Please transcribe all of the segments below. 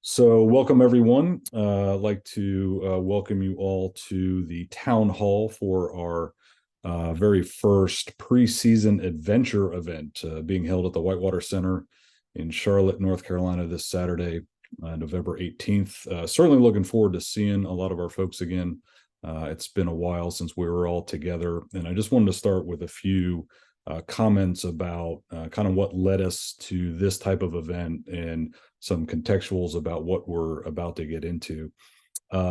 So welcome everyone. I'd like to welcome you all to the town hall for our very first preseason adventure event being held at the Whitewater Center in Charlotte, North Carolina this Saturday, November 18th. Certainly looking forward to seeing a lot of our folks again. It's been a while since we were all together, and I just wanted to start with a few comments about kind of what led us to this type of event and some contextuals about what we're about to get into.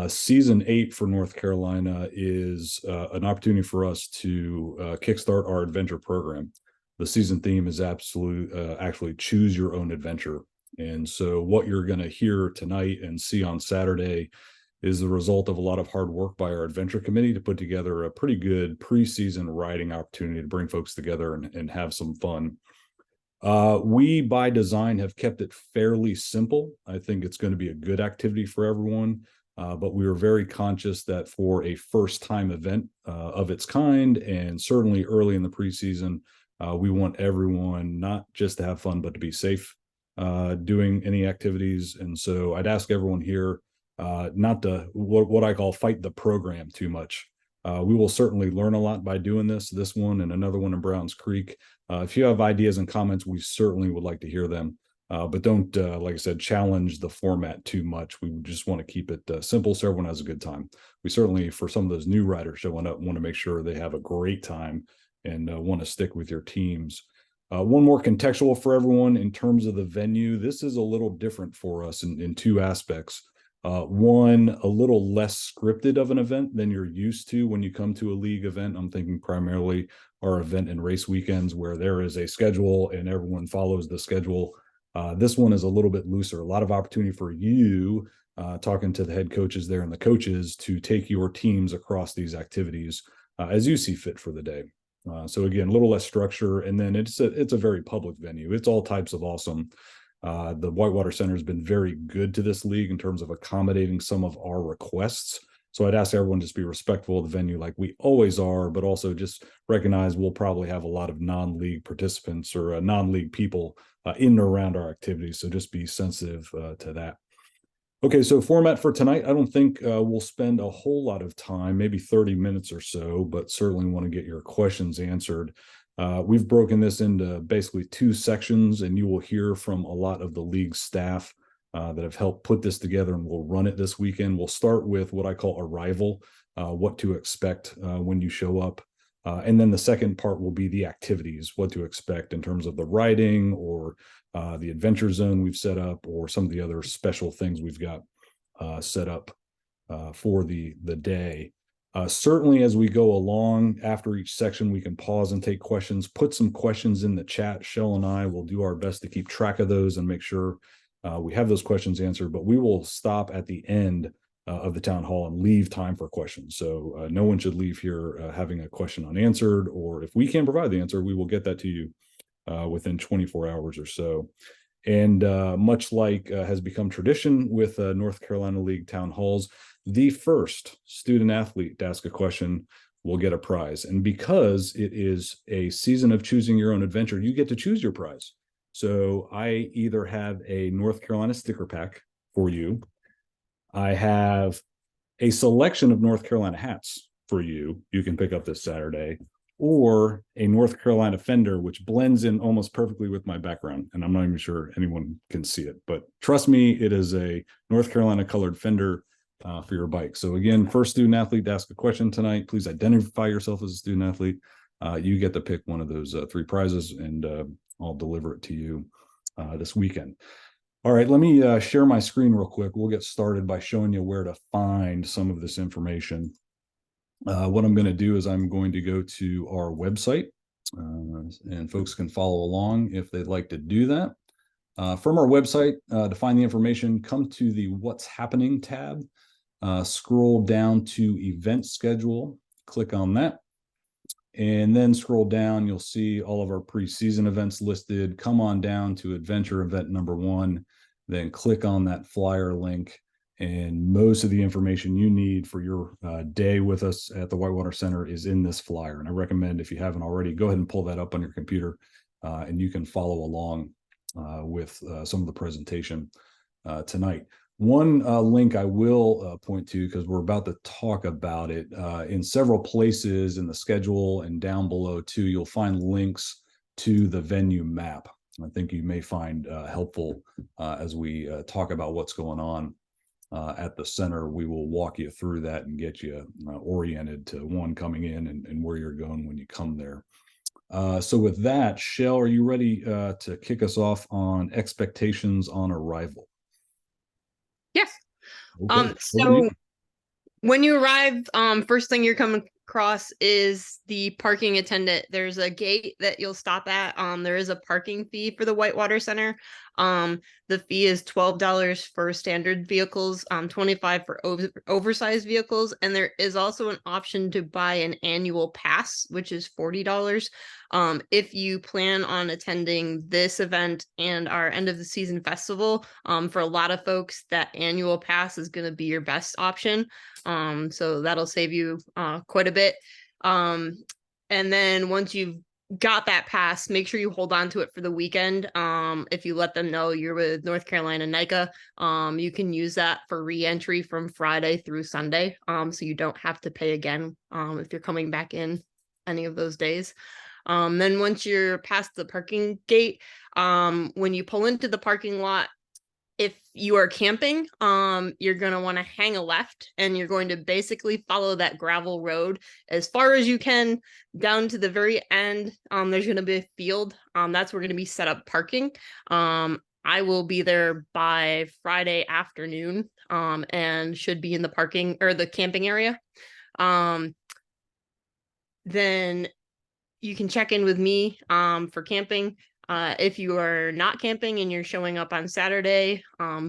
Season 8 for North Carolina is an opportunity for us to kickstart our adventure program. The season theme is actually choose your own adventure. And so what you're going to hear tonight and see on Saturday is the result of a lot of hard work by our adventure committee to put together a pretty good preseason riding opportunity to bring folks together and have some fun. We, by design, have kept it fairly simple. I think it's going to be a good activity for everyone, but we were very conscious that for a first-time event of its kind, and certainly early in the preseason, we want everyone not just to have fun, but to be safe doing any activities. And so I'd ask everyone here not to what I call fight the program too much. We will certainly learn a lot by doing this one and another one in Browns Creek. If you have ideas and comments, we certainly would like to hear them. But don't, like I said, challenge the format too much. We just want to keep it simple so everyone has a good time. We certainly, for some of those new riders showing up, want to make sure they have a great time and want to stick with your teams. One more contextual for everyone in terms of the venue. This is a little different for us in two aspects. One, a little less scripted of an event than you're used to when you come to a league event. I'm thinking primarily our event and race weekends where there is a schedule and everyone follows the schedule. This one is a little bit looser, a lot of opportunity for you, talking to the head coaches there and the coaches, to take your teams across these activities as you see fit for the day. So again, a little less structure, and then it's a very public venue. It's all types of awesome. The Whitewater Center has been very good to this league in terms of accommodating some of our requests. So I'd ask everyone just be respectful of the venue like we always are, but also just recognize we'll probably have a lot of non-league participants or non-league people in and around our activities. So just be sensitive to that. Okay, so format for tonight, I don't think we'll spend a whole lot of time, maybe 30 minutes or so, but certainly want to get your questions answered. We've broken this into basically two sections, and you will hear from a lot of the league staff that have helped put this together, and we'll run it this weekend. We'll start with what I call arrival, what to expect when you show up. And then the second part will be the activities, what to expect in terms of the riding or the adventure zone we've set up, or some of the other special things we've got set up for the day. Certainly, as we go along, after each section, we can pause and take questions. Put some questions in the chat. Shell and I will do our best to keep track of those and make sure we have those questions answered. But we will stop at the end of the town hall and leave time for questions. So no one should leave here having a question unanswered, or if we can provide the answer, we will get that to you within 24 hours or so. And much like has become tradition with North Carolina League town halls, the first student athlete to ask a question will get a prize. And because it is a season of choosing your own adventure, you get to choose your prize. So I either have a North Carolina sticker pack for you, I have a selection of North Carolina hats for you. You can pick up this Saturday, or a North Carolina fender, which blends in almost perfectly with my background. And I'm not even sure anyone can see it, but trust me, it is a North Carolina colored fender for your bike. So again, first student athlete to ask a question tonight, please identify yourself as a student athlete. You get to pick one of those three prizes, and I'll deliver it to you this weekend. All right, let me share my screen real quick. We'll get started by showing you where to find some of this information. What I'm going to do is I'm going to go to our website, and folks can follow along if they'd like to do that. From our website, to find the information, come to the What's Happening tab, scroll down to Event Schedule, click on that, and then scroll down. You'll see all of our preseason events listed. Come on down to Adventure Event number 1, then click on that flyer link. And most of the information you need for your day with us at the Whitewater Center is in this flyer. And I recommend, if you haven't already, go ahead and pull that up on your computer, and you can follow along with some of the presentation tonight. One link I will point to, because we're about to talk about it, in several places in the schedule and down below too, you'll find links to the venue map. I think you may find helpful as we talk about what's going on at the center. We will walk you through that and get you oriented to one coming in and where you're going when you come there. So with that, Shell, are you ready to kick us off on expectations on arrival? Yes. Okay, over to you. So when you arrive, first thing you're coming across is the parking attendant. There's a gate that you'll stop at. There is a parking fee for the Whitewater Center. The fee is $12 for standard vehicles, 25 for oversized vehicles, and there is also an option to buy an annual pass, which is $40. If you plan on attending this event and our end of the season festival, for a lot of folks, that annual pass is going to be your best option. So that'll save you quite a bit. And then once you've got that pass, make sure you hold on to it for the weekend. If you let them know you're with North Carolina NICA, you can use that for re-entry from Friday through Sunday. So you don't have to pay again if you're coming back in any of those days. Then once you're past the parking gate, when you pull into the parking lot, if you are camping, you're going to want to hang a left, and you're going to basically follow that gravel road as far as you can down to the very end. There's going to be a field. That's where we're going to be set up parking. I will be there by Friday afternoon, and should be in the parking or the camping area. Then you can check in with me for camping. If you are not camping and you're showing up on Saturday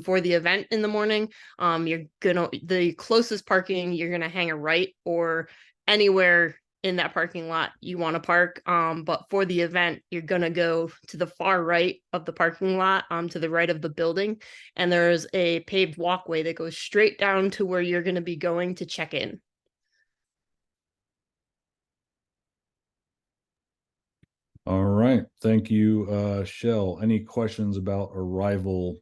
for the event in the morning, the closest parking, you're gonna hang a right or anywhere in that parking lot you want to park. But for the event, you're gonna go to the far right of the parking lot, to the right of the building, and there's a paved walkway that goes straight down to where you're gonna be going to check in. All right. Thank you, Shell. Any questions about arrival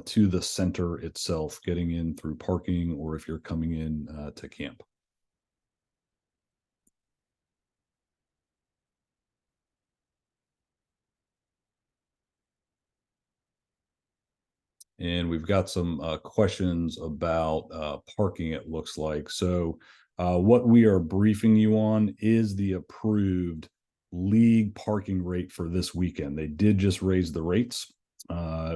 to the center itself, getting in through parking, or if you're coming in to camp? And we've got some questions about parking, it looks like. So what we are briefing you on is the approved league parking rate for this weekend. They did just raise the rates.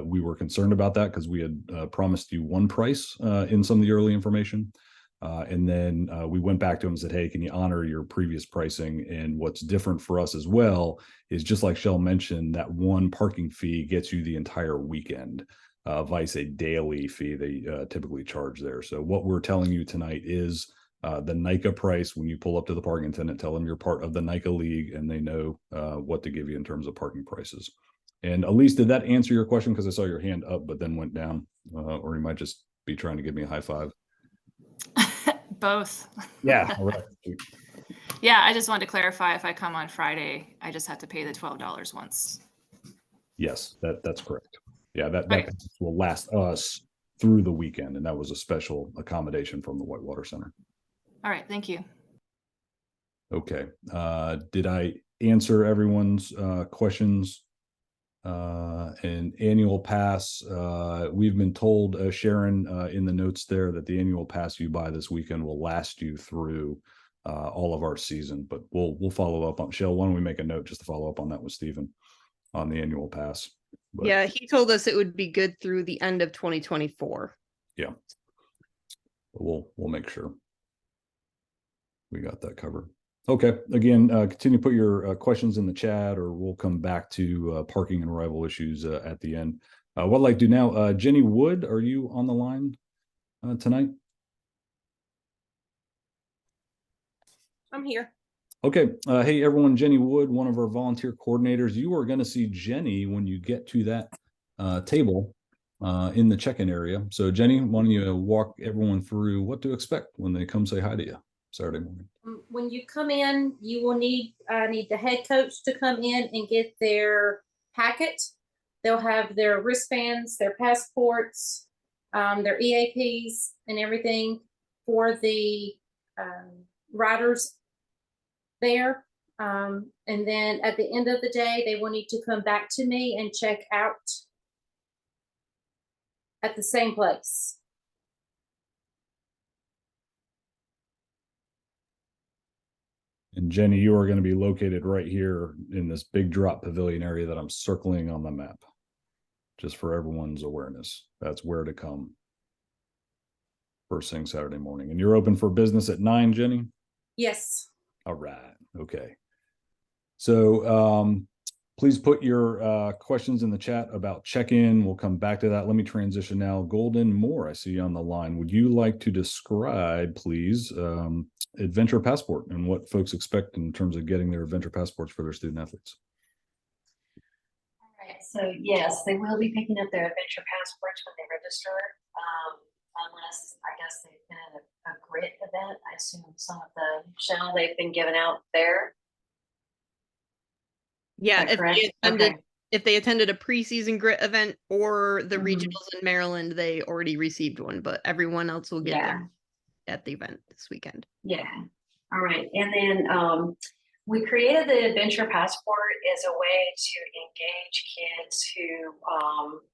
We were concerned about that because we had promised you one price in some of the early information. And then we went back to them and said, hey, can you honor your previous pricing? And what's different for us as well is, just like Shell mentioned, that one parking fee gets you the entire weekend. Vice a daily fee they typically charge there. So what we're telling you tonight is the NICA price. When you pull up to the parking attendant, tell them you're part of the NICA league, and they know what to give you in terms of parking prices. And Elise, did that answer your question? Because I saw your hand up, but then went down, or you might just be trying to give me a high five. Both. Yeah. All right. Yeah, I just wanted to clarify, if I come on Friday, I just have to pay the $12 once. Yes, that's correct. Yeah, that Okay. will last us through the weekend, and that was a special accommodation from the Whitewater Center. All right, thank you. Okay. Did I answer everyone's questions? An annual pass. We've been told, Sharon, in the notes there, that the annual pass you buy this weekend will last you through all of our season. But we'll follow up on. Shell, why don't we make a note just to follow up on that with Stephen on the annual pass? But, yeah, he told us it would be good through the end of 2024. Yeah, we'll make sure we got that covered. Okay. Again, continue to put your questions in the chat, or we'll come back to parking and arrival issues at the end. What I'd like to do now, Jenny Wood, are you on the line tonight? I'm here. Okay. Hey, everyone. Jenny Wood, one of our volunteer coordinators. You are going to see Jenny when you get to that table in the check-in area. So, Jenny, why don't you walk everyone through what to expect when they come say hi to you Saturday morning? When you come in, you will need the head coach to come in and get their packet. They'll have their wristbands, their passports, their EAPs and everything for the riders there. And then at the end of the day, they will need to come back to me and check out at the same place. And Jenny, you are going to be located right here in this big drop pavilion area that I'm circling on the map. Just for everyone's awareness, that's where to come. First thing Saturday morning. And you're open for business at 9, Jenny? Yes. All right. Okay. So please put your questions in the chat about check-in. We'll come back to that. Let me transition now. Golden Moore, I see you on the line. Would you like to describe, please, Adventure Passport and what folks expect in terms of getting their Adventure Passports for their student athletes? All right. So yes, they will be picking up their Adventure Passports when they register. Unless I guess they've been at a grit event. I assume some of the shell they've been given out there. Yeah, Is that correct? if they attended a preseason grit event or the Mhm. regionals in Maryland, they already received one, but everyone else will get Yeah. them at the event this weekend. Yeah. All right. And then we created the Adventure Passport as a way to engage kids who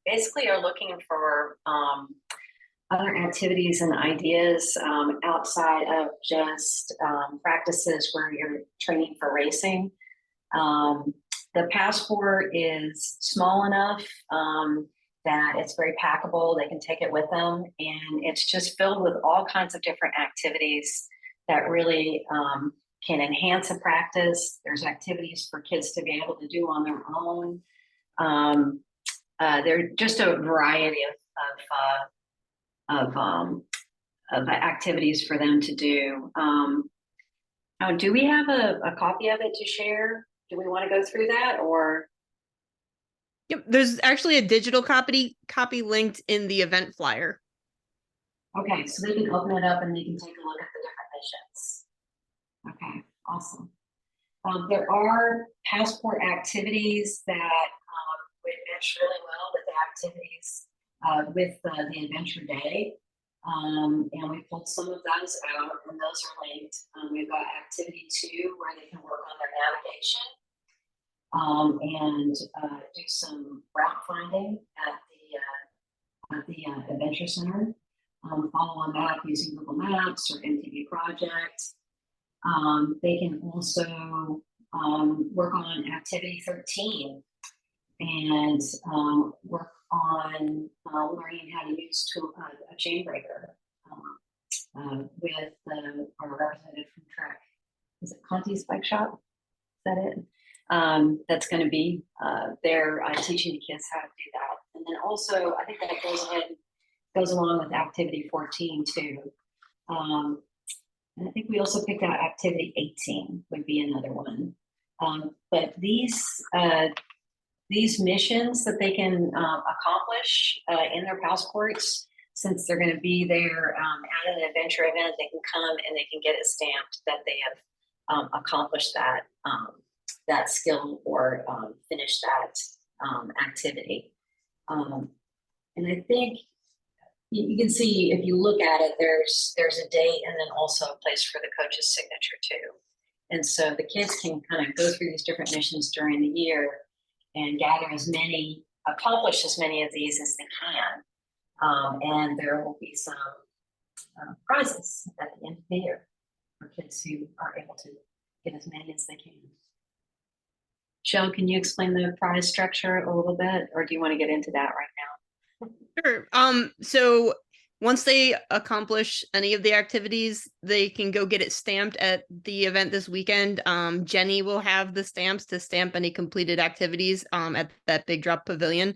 basically are looking for other activities and ideas outside of just practices where you're training for racing. The passport is small enough that it's very packable. They can take it with them, and it's just filled with all kinds of different activities that really can enhance a practice. There's activities for kids to be able to do on their own. There are just a variety of activities for them to do. Do we have a copy of it to share? Do we want to go through that, or? Yep, there's actually a digital copy linked in the event flyer. Okay, so they can open it up and they can take a look at the different missions. Okay, awesome. There are passport activities that would match really well with the activities with the Adventure Day. And we pulled some of those out, and those are linked. We've got activity 2 where they can work on their navigation and do some route finding at the Adventure Center. Follow a map using Google Maps or MTV Project. They can also work on activity 13 and work on learning how to use a chain breaker with our representative from Trek. Is it Conti's Bike Shop? Is that it? That's going to be there teaching the kids how to do that. And then also, I think that goes along with activity 14 too. And I think we also picked out activity 18 would be another one. But these missions that they can accomplish in their passports, since they're going to be there at an adventure event, they can come and they can get it stamped that they have accomplished that skill or finished that activity. And I think you can see, if you look at it, there's a date and then also a place for the coach's signature too. And so the kids can kind of go through these different missions during the year and accomplish as many of these as they can. And there will be some prizes at the end of the year for kids who are able to get as many as they can. Shell, can you explain the prize structure a little bit, or do you want to get into that right now? Sure. So once they accomplish any of the activities, they can go get it stamped at the event this weekend. Jenny will have the stamps to stamp any completed activities at that Big Drop Pavilion.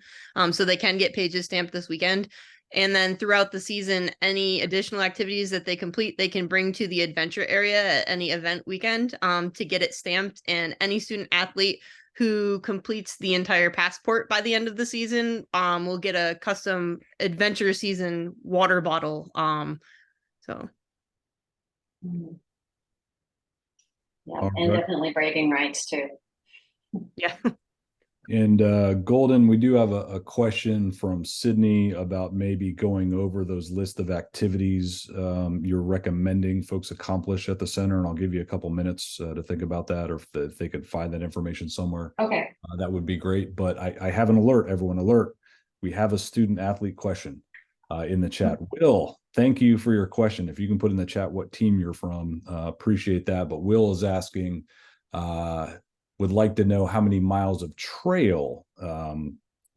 So they can get pages stamped this weekend. And then throughout the season, any additional activities that they complete, they can bring to the adventure area at any event weekend to get it stamped. And any student athlete who completes the entire passport by the end of the season will get a custom adventure season water bottle. So yeah, and definitely bragging rights too. Yeah. And Golden, we do have a question from Sydney about maybe going over those list of activities you're recommending folks accomplish at the center. And I'll give you a couple minutes to think about that, or if they could find that information somewhere. Okay. That would be great. But I have an alert, everyone alert. We have a student athlete question in the chat. Will, thank you for your question. If you can put in the chat what team you're from, appreciate that. But Will is asking, would like to know how many miles of trail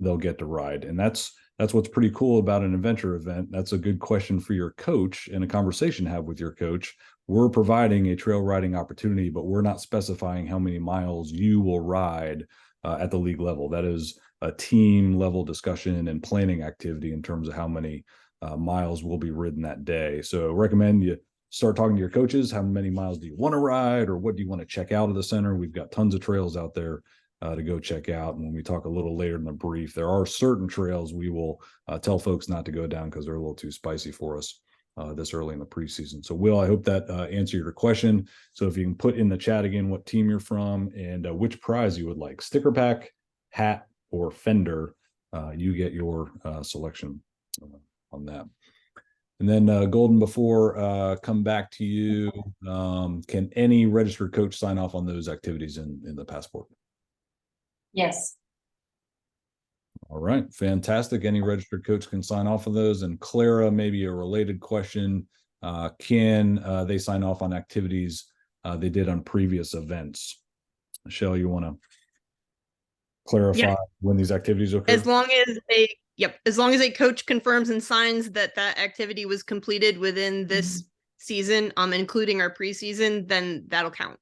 they'll get to ride. And that's what's pretty cool about an adventure event. That's a good question for your coach and a conversation to have with your coach. We're providing a trail riding opportunity, but we're not specifying how many miles you will ride at the league level. That is a team level discussion and planning activity in terms of how many miles will be ridden that day. So recommend you start talking to your coaches. How many miles do you want to ride, or what do you want to check out of the center? We've got tons of trails out there to go check out. And when we talk a little later in the brief, there are certain trails we will tell folks not to go down because they're a little too spicy for us this early in the preseason. So Will, I hope that answered your question. So if you can put in the chat again what team you're from and which prize you would like, sticker pack, hat, or fender, you get your selection on that. And then Golden, before come back to you, can any registered coach sign off on those activities in the passport? Yes. All right, fantastic. Any registered coach can sign off on those. And Clara, maybe a related question. Can they sign off on activities they did on previous events? Michelle, you want to clarify when these activities occur? As long as a coach confirms and signs that activity was completed within this season, including our preseason, then that'll count.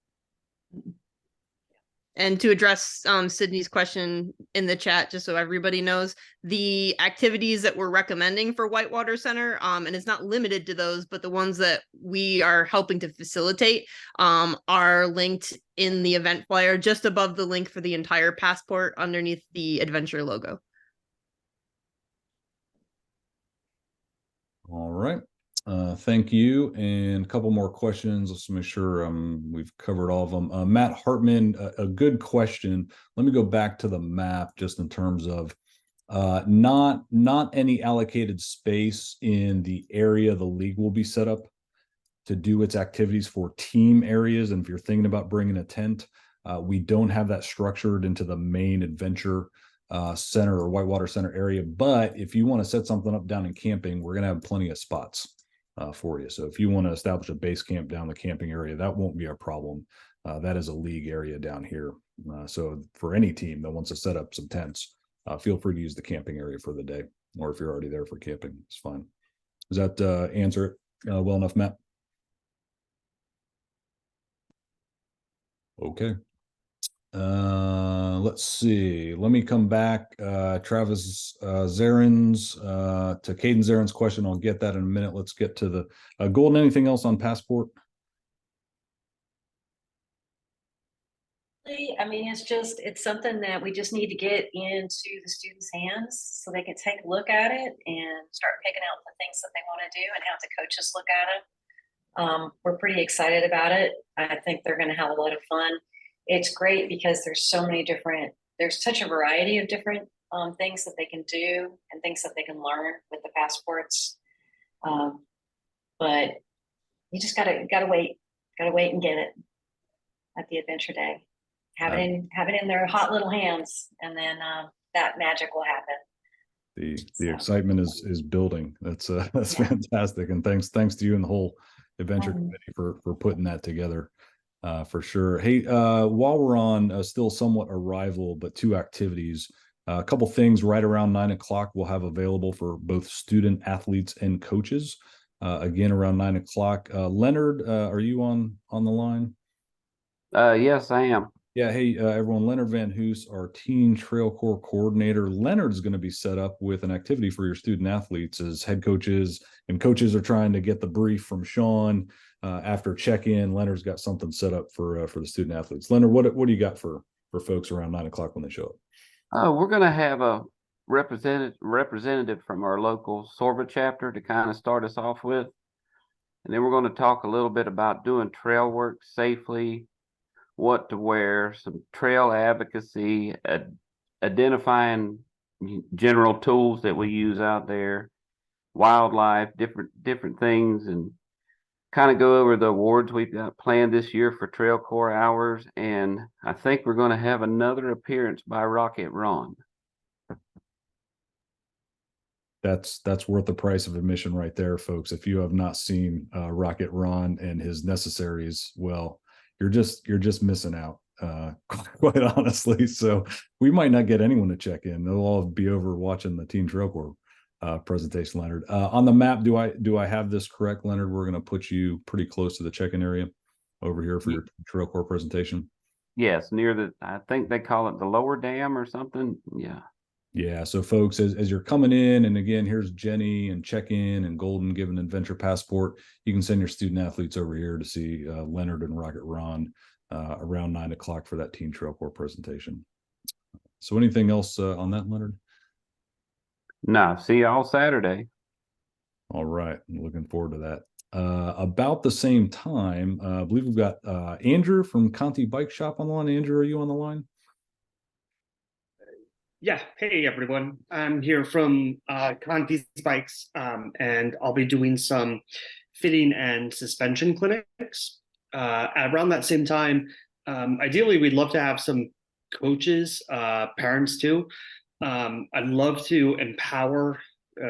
And to address Sydney's question in the chat, just so everybody knows, the activities that we're recommending for Whitewater Center, and it's not limited to those, but the ones that we are helping to facilitate are linked in the event flyer, just above the link for the entire passport underneath the adventure logo. All right. Thank you. And a couple more questions. Let's make sure we've covered all of them. Matt Hartman, a good question. Let me go back to the map just in terms of not any allocated space in the area the league will be set up to do its activities for team areas. And if you're thinking about bringing a tent, we don't have that structured into the main adventure center or Whitewater Center area. But if you want to set something up down in camping, we're going to have plenty of spots for you. So if you want to establish a base camp down the camping area, that won't be a problem. That is a league area down here. So for any team that wants to set up some tents, feel free to use the camping area for the day, or if you're already there for camping, it's fine. Does that answer it well enough, Matt? Okay. Let's see. Let me come back. Travis Zarin's to Caden Zarin's question. I'll get that in a minute. Let's get to the Golden. Anything else on passport? I mean, it's something that we just need to get into the students' hands so they can take a look at it and start picking out the things that they want to do and have the coaches look at it. We're pretty excited about it. I think they're going to have a lot of fun. It's great because there's such a variety of different things that they can do and things that they can learn with the passports. But you just gotta wait and get it at the adventure day. Have it in their hot little hands, and then that magic will happen. The excitement is building. That's fantastic, and thanks to you and the whole adventure committee for putting that together. For sure. Hey, while we're on still somewhat arrival, but two activities, a couple things right around 9 o'clock we'll have available for both student athletes and coaches. Again, around 9 o'clock. Leonard, are you on the line? Yes, I am. Yeah. Hey, everyone. Leonard Van Hoos, our Teen Trail Corps coordinator. Leonard's going to be set up with an activity for your student athletes as head coaches, and coaches are trying to get the brief from Sean. After check-in, Leonard's got something set up for the student athletes. Leonard, what do you got for folks around 9 o'clock when they show up? We're going to have a representative from our local Sorba chapter to kind of start us off with. And then we're going to talk a little bit about doing trail work safely, what to wear, some trail advocacy, identifying general tools that we use out there, wildlife, different things, and kind of go over the awards we've got planned this year for Trail Corps hours. And I think we're going to have another appearance by Rocket Ron. That's worth the price of admission right there, folks. If you have not seen Rocket Ron and his necessaries, well, you're just missing out, quite honestly. So we might not get anyone to check in. They'll all be over watching the Teen Trail Corps presentation, Leonard. On the map, do I have this correct, Leonard? We're going to put you pretty close to the check-in area over here for your Trail Corps presentation. Yes, near I think they call it the lower dam or something. Yeah. Yeah, so folks, as you're coming in, and again, here's Jenny and check-in and Golden giving adventure passport. You can send your student athletes over here to see Leonard and Rocket Ron around 9 o'clock for that Teen Trail Corps presentation. So anything else on that, Leonard? No, see you all Saturday. All right, I'm looking forward to that. About the same time, I believe we've got Andrew from Conti Bike Shop on the line. Andrew, are you on the line? Yeah, hey everyone. I'm here from Conti's Bikes, and I'll be doing some fitting and suspension clinics. Around that same time, ideally we'd love to have some coaches, parents too. I'd love to empower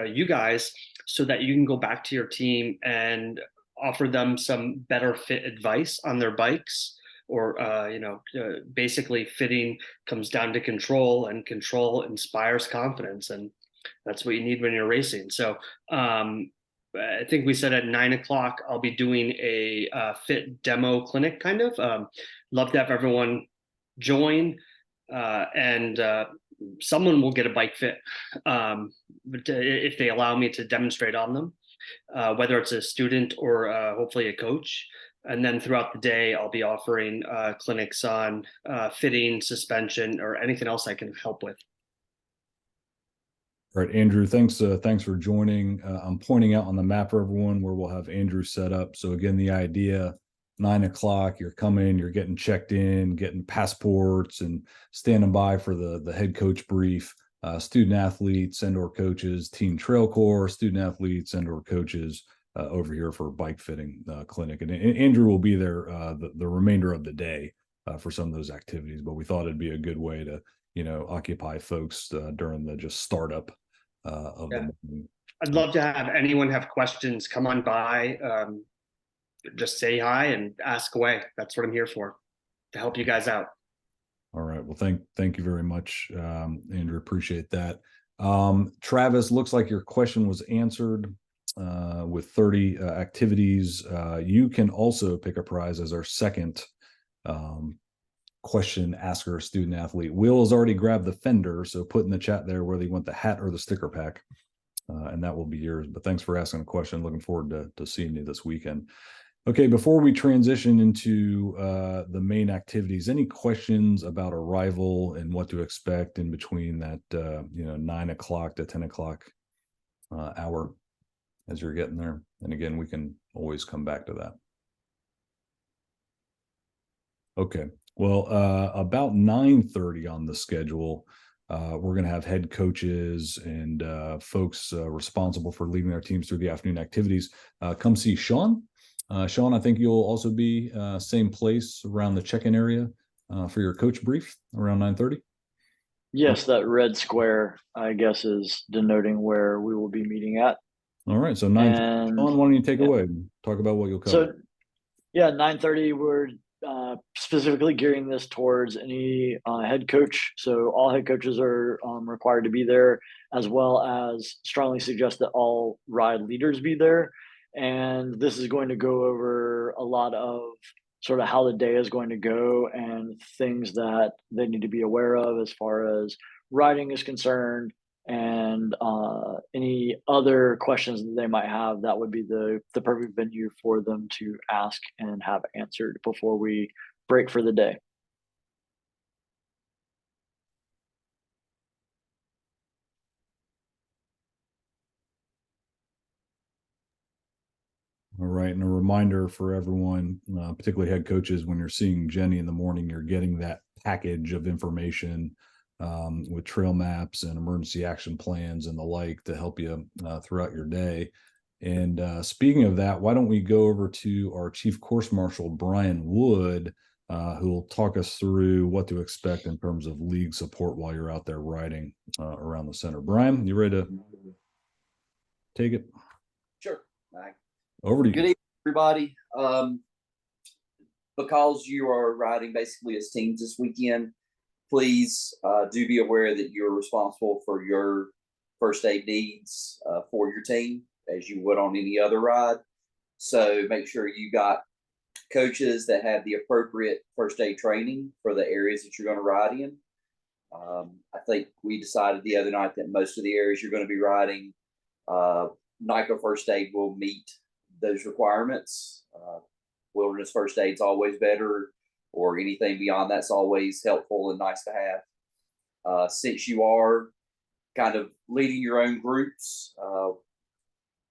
you guys so that you can go back to your team and offer them some better fit advice on their bikes. Or, basically fitting comes down to control, and control inspires confidence. And that's what you need when you're racing. So I think we said at 9 o'clock, I'll be doing a fit demo clinic kind of. Love to have everyone join, and someone will get a bike fit if they allow me to demonstrate on them, whether it's a student or hopefully a coach. And then throughout the day, I'll be offering clinics on fitting, suspension, or anything else I can help with. All right, Andrew, thanks for joining. I'm pointing out on the map for everyone where we'll have Andrew set up. So again, the idea, 9 o'clock, you're coming, you're getting checked in, getting passports, and standing by for the head coach brief. Student athletes and or coaches, Teen Trail Corps, student athletes and or coaches over here for bike fitting clinic. And Andrew will be there the remainder of the day for some of those activities, but we thought it'd be a good way to, occupy folks during the just startup of the morning. I'd love to have anyone have questions, come on by, just say hi and ask away. That's what I'm here for, to help you guys out. All right. Well, thank you very much, Andrew. Appreciate that. Travis, looks like your question was answered. With 30 activities, you can also pick a prize as our second question asker student athlete. Will has already grabbed the fender, so put in the chat there whether you want the hat or the sticker pack, and that will be yours. But thanks for asking a question. Looking forward to seeing you this weekend. Okay, before we transition into the main activities, any questions about arrival and what to expect in between that 9 o'clock to 10 o'clock hour as you're getting there? And again, we can always come back to that. Okay, well, about 9:30 on the schedule, we're going to have head coaches and folks responsible for leading their teams through the afternoon activities come see Sean. Sean, I think you'll also be same place around the check-in area for your coach brief around 9:30. Yes, that red square, I guess, is denoting where we will be meeting at. All right, so 9:30. Sean, why don't you take away and talk about what you'll cover? So, yeah, 9:30, we're specifically gearing this towards any head coach. So all head coaches are required to be there, as well as strongly suggest that all ride leaders be there. And this is going to go over a lot of sort of how the day is going to go and things that they need to be aware of as far as riding is concerned, and any other questions that they might have. That would be the perfect venue for them to ask and have answered before we break for the day. All right, and a reminder for everyone, particularly head coaches, when you're seeing Jenny in the morning, you're getting that package of information with trail maps and emergency action plans and the like to help you throughout your day. And speaking of that, why don't we go over to our Chief Course Marshal, Brian Wood, who will talk us through what to expect in terms of league support while you're out there riding around the center. Brian, you ready to take it? Sure. All right. Over to you. Good evening, everybody. Because you are riding basically as teams this weekend, please do be aware that you're responsible for your first aid needs for your team as you would on any other ride. So make sure you got coaches that have the appropriate first aid training for the areas that you're going to ride in. I think we decided the other night that most of the areas you're going to be riding, NICA first aid will meet those requirements. Wilderness first aid is always better, or anything beyond that's always helpful and nice to have. Since you are kind of leading your own groups,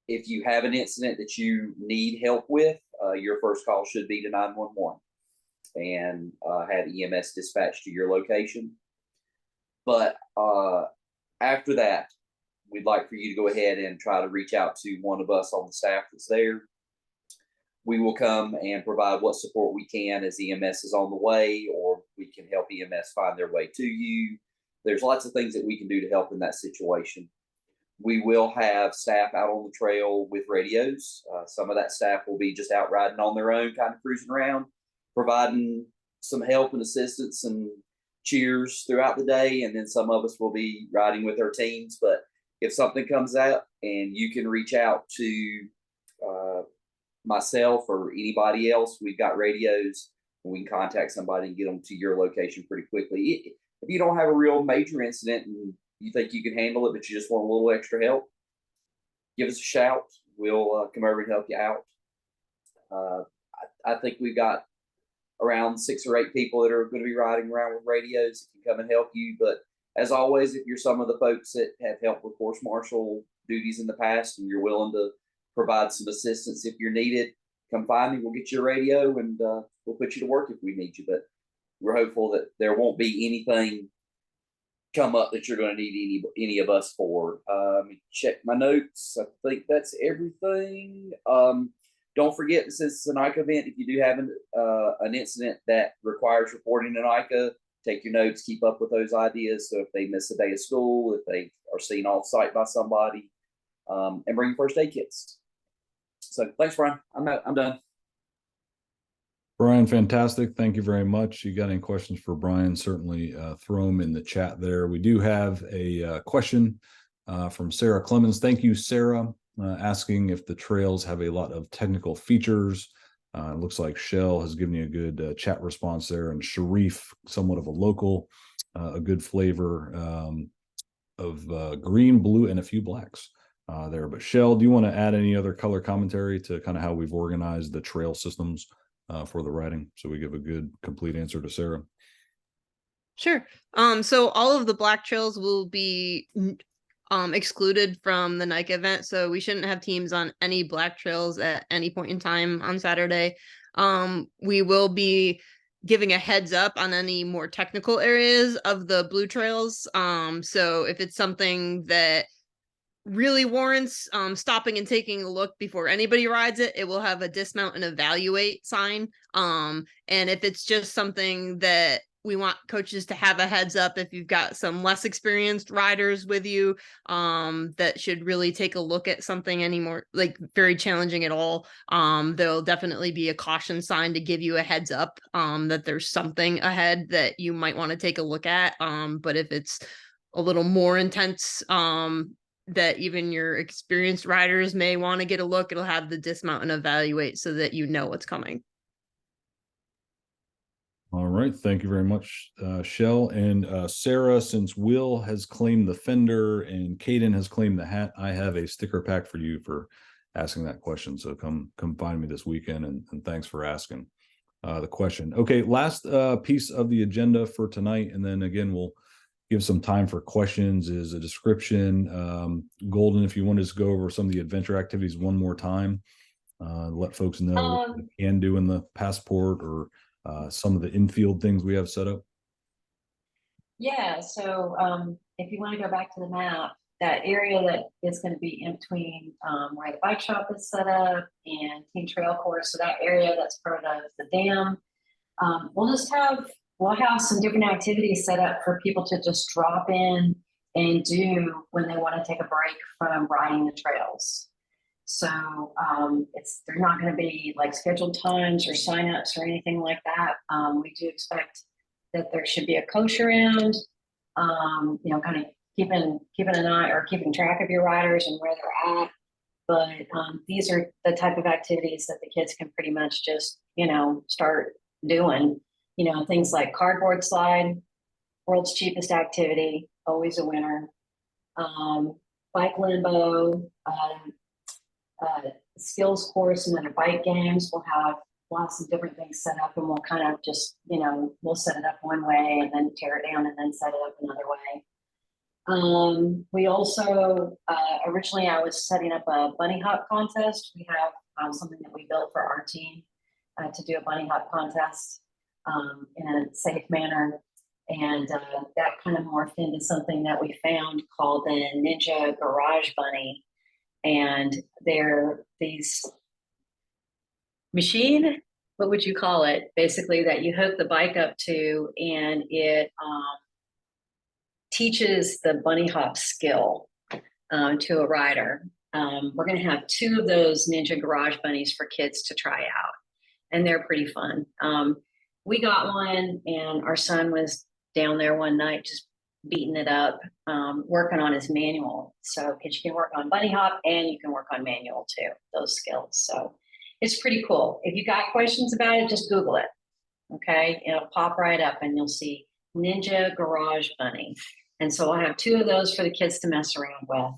if you have an incident that you need help with, your first call should be to 911 and have EMS dispatched to your location. But after that, we'd like for you to go ahead and try to reach out to one of us on the staff that's there. We will come and provide what support we can as EMS is on the way, or we can help EMS find their way to you. There's lots of things that we can do to help in that situation. We will have staff out on the trail with radios. Some of that staff will be just out riding on their own, kind of cruising around, providing some help and assistance and cheers throughout the day. And then some of us will be riding with our teams. But if something comes out and you can reach out to myself or anybody else, we've got radios and we can contact somebody and get them to your location pretty quickly. If you don't have a real major incident and you think you can handle it, but you just want a little extra help, give us a shout. We'll come over and help you out. I think we've got around 6 or 8 people that are going to be riding around with radios that can come and help you. But as always, if you're some of the folks that have helped with course marshal duties in the past and you're willing to provide some assistance if you're needed, come find me. We'll get you a radio and we'll put you to work if we need you. But we're hopeful that there won't be anything come up that you're going to need any of us for. Check my notes. I think that's everything. Don't forget, since it's an ICA event, if you do have an incident that requires reporting to ICA, take your notes, keep up with those ideas. So if they miss a day of school, if they are seen off site by somebody, and bring first aid kits. So thanks, Brian. I'm done. Brian, fantastic. Thank you very much. You got any questions for Brian? Certainly throw them in the chat there. We do have a question from Sarah Clemens. Thank you, Sarah, asking if the trails have a lot of technical features. It looks like Shell has given you a good chat response there, and Sharif, somewhat of a local, a good flavor of green, blue, and a few blacks there. But Shell, do you want to add any other color commentary to kind of how we've organized the trail systems for the riding, so we give a good complete answer to Sarah? Sure. So all of the black trails will be excluded from the NICA event, so we shouldn't have teams on any black trails at any point in time on Saturday. We will be giving a heads up on any more technical areas of the blue trails. So if it's something that really warrants stopping and taking a look before anybody rides it, it will have a dismount and evaluate sign. And if it's just something that we want coaches to have a heads up, if you've got some less experienced riders with you that should really take a look at something anymore, like very challenging at all, there'll definitely be a caution sign to give you a heads up that there's something ahead that you might want to take a look at. But if it's a little more intense, that even your experienced riders may want to get a look, it'll have the dismount and evaluate so that you know what's coming. All right. Thank you very much, Shell. And Sarah, since Will has claimed the fender and Caden has claimed the hat, I have a sticker pack for you for asking that question. So come find me this weekend, and thanks for asking the question. Okay, last piece of the agenda for tonight, and then again, we'll give some time for questions, is a description. Golden, if you want to just go over some of the adventure activities one more time, let folks know what they can do in the passport or some of the infield things we have set up. Yeah, so if you want to go back to the map, that area that is going to be in between where the bike shop is set up and Team Trail Course, so that area that's part of the dam, we'll have some different activities set up for people to just drop in and do when they want to take a break from riding the trails. So they're not going to be like scheduled times or signups or anything like that. We do expect that there should be a coach around, kind of keeping an eye or keeping track of your riders and where they're at. But these are the type of activities that the kids can pretty much just, start doing. Things like cardboard slide, world's cheapest activity, always a winner. Bike limbo, skills course, and then a bike games. We'll have lots of different things set up, and we'll kind of just, we'll set it up one way and then tear it down and then set it up another way. We also, originally I was setting up a bunny hop contest. We have something that we built for our team to do a bunny hop contest in a safe manner. And that kind of morphed into something that we found called the Ninja Garage Bunny. And they're these machine, what would you call it? Basically that you hook the bike up to, and it teaches the bunny hop skill to a rider. We're going to have 2 of those Ninja Garage Bunnies for kids to try out, and they're pretty fun. We got one, and our son was down there one night just beating it up, working on his manual. So because you can work on bunny hop and you can work on manual too, those skills. So it's pretty cool. If you got questions about it, just Google it. Okay, it'll pop right up and you'll see Ninja Garage Bunny. And so I'll have 2 of those for the kids to mess around with.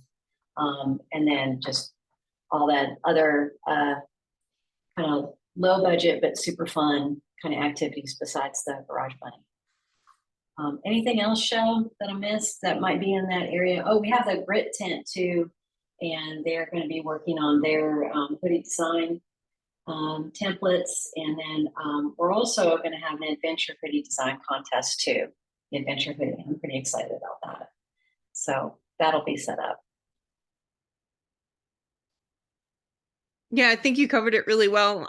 And then just all that other kind of low budget but super fun kind of activities besides the Garage Bunny. Anything else, Shell, that I missed that might be in that area? Oh, we have the grit tent too, and they're going to be working on their hoodie design templates. And then we're also going to have an adventure hoodie design contest too. The adventure hoodie, I'm pretty excited about that. So that'll be set up. Yeah, I think you covered it really well.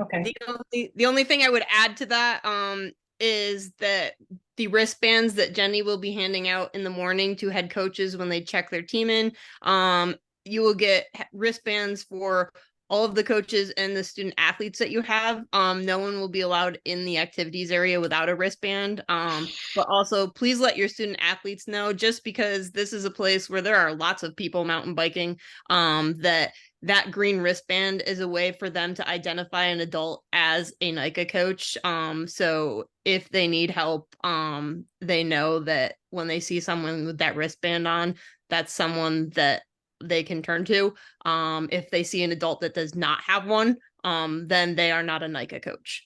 Okay. The only thing I would add to that is that the wristbands that Jenny will be handing out in the morning to head coaches when they check their team in, you will get wristbands for all of the coaches and the student athletes that you have. No one will be allowed in the activities area without a wristband. But also please let your student athletes know, just because this is a place where there are lots of people mountain biking, that green wristband is a way for them to identify an adult as a NICA coach. So if they need help, they know that when they see someone with that wristband on, that's someone that they can turn to. If they see an adult that does not have one, then they are not a NICA coach.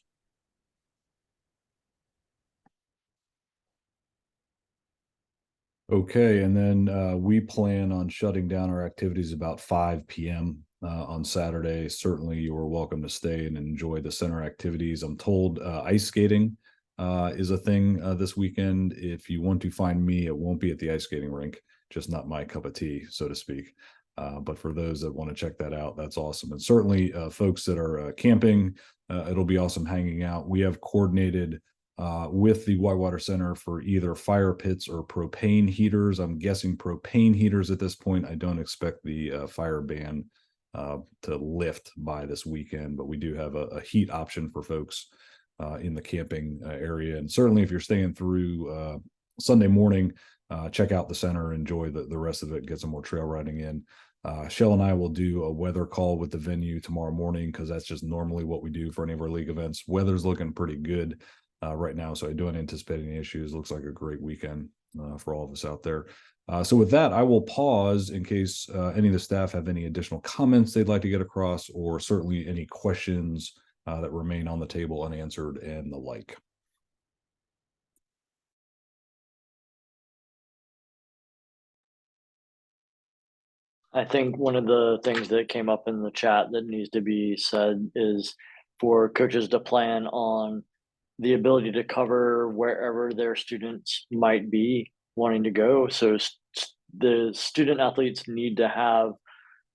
Okay, and then we plan on shutting down our activities about 5 p.m. On Saturday. Certainly, you are welcome to stay and enjoy the center activities. I'm told ice skating is a thing this weekend. If you want to find me, it won't be at the ice skating rink, just not my cup of tea, so to speak. But for those that want to check that out, that's awesome. And certainly folks that are camping, it'll be awesome hanging out. We have coordinated with the Whitewater Center for either fire pits or propane heaters. I'm guessing propane heaters at this point. I don't expect the fire ban to lift by this weekend, but we do have a heat option for folks in the camping area. And certainly if you're staying through Sunday morning, check out the center, enjoy the rest of it, get some more trail riding in. Shell and I will do a weather call with the venue tomorrow morning, because that's just normally what we do for any of our league events. Weather's looking pretty good right now, so I don't anticipate any issues. Looks like a great weekend for all of us out there. So with that, I will pause in case any of the staff have any additional comments they'd like to get across, or certainly any questions that remain on the table unanswered and the like. I think one of the things that came up in the chat that needs to be said is for coaches to plan on the ability to cover wherever their students might be wanting to go. So the student athletes need to have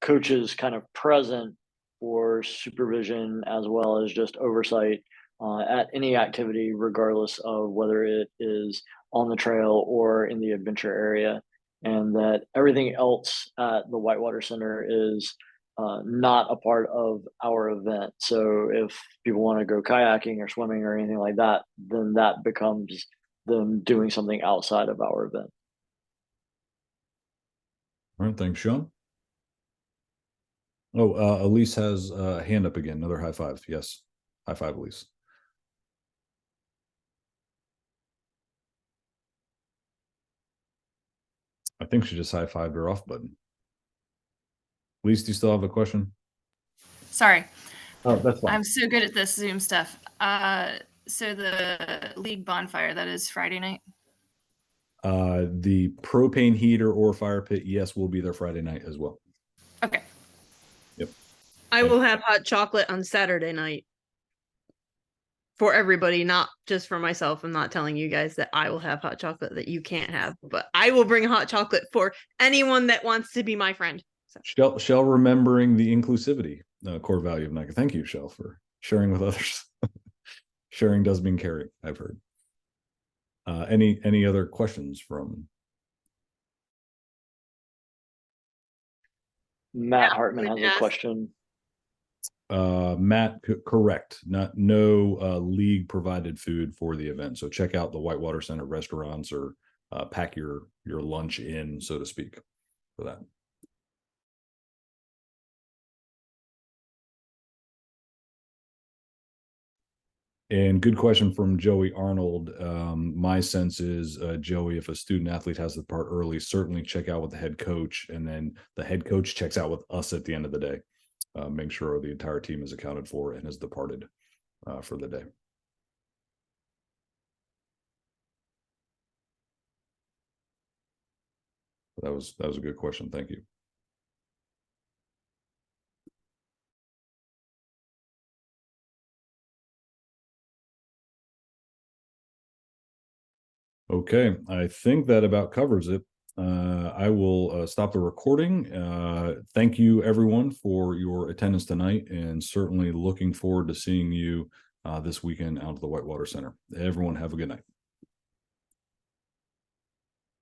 coaches kind of present for supervision as well as just oversight at any activity, regardless of whether it is on the trail or in the adventure area. And that everything else at the Whitewater Center is not a part of our event. So if people want to go kayaking or swimming or anything like that, then that becomes them doing something outside of our event. All right, thanks, Sean. Oh, Elise has a hand up again. Another high five. Yes, high five, Elise. I think she just high fived her off button. Elise, do you still have a question? Sorry. Oh, that's fine. I'm so good at this Zoom stuff. So the league bonfire, that is Friday night? The propane heater or fire pit, yes, will be there Friday night as well. Okay. Yep. I will have hot chocolate on Saturday night for everybody, not just for myself. I'm not telling you guys that I will have hot chocolate that you can't have, but I will bring hot chocolate for anyone that wants to be my friend. So. Shell remembering the inclusivity core value of NICA. Thank you, Shell, for sharing with others. Sharing does mean caring, I've heard. Any other questions from Matt Hartman has a question. Matt? Correct. No league provided food for the event. So check out the Whitewater Center restaurants or pack your lunch in, so to speak, for that. And good question from Joey Arnold. My sense is, Joey, if a student athlete has the part early, certainly check out with the head coach, and then the head coach checks out with us at the end of the day. Make sure the entire team is accounted for and has departed for the day. That was a good question. Thank you. Okay, I think that about covers it. I will stop the recording. Thank you, everyone, for your attendance tonight, and certainly looking forward to seeing you this weekend out at the Whitewater Center. Everyone have a good night.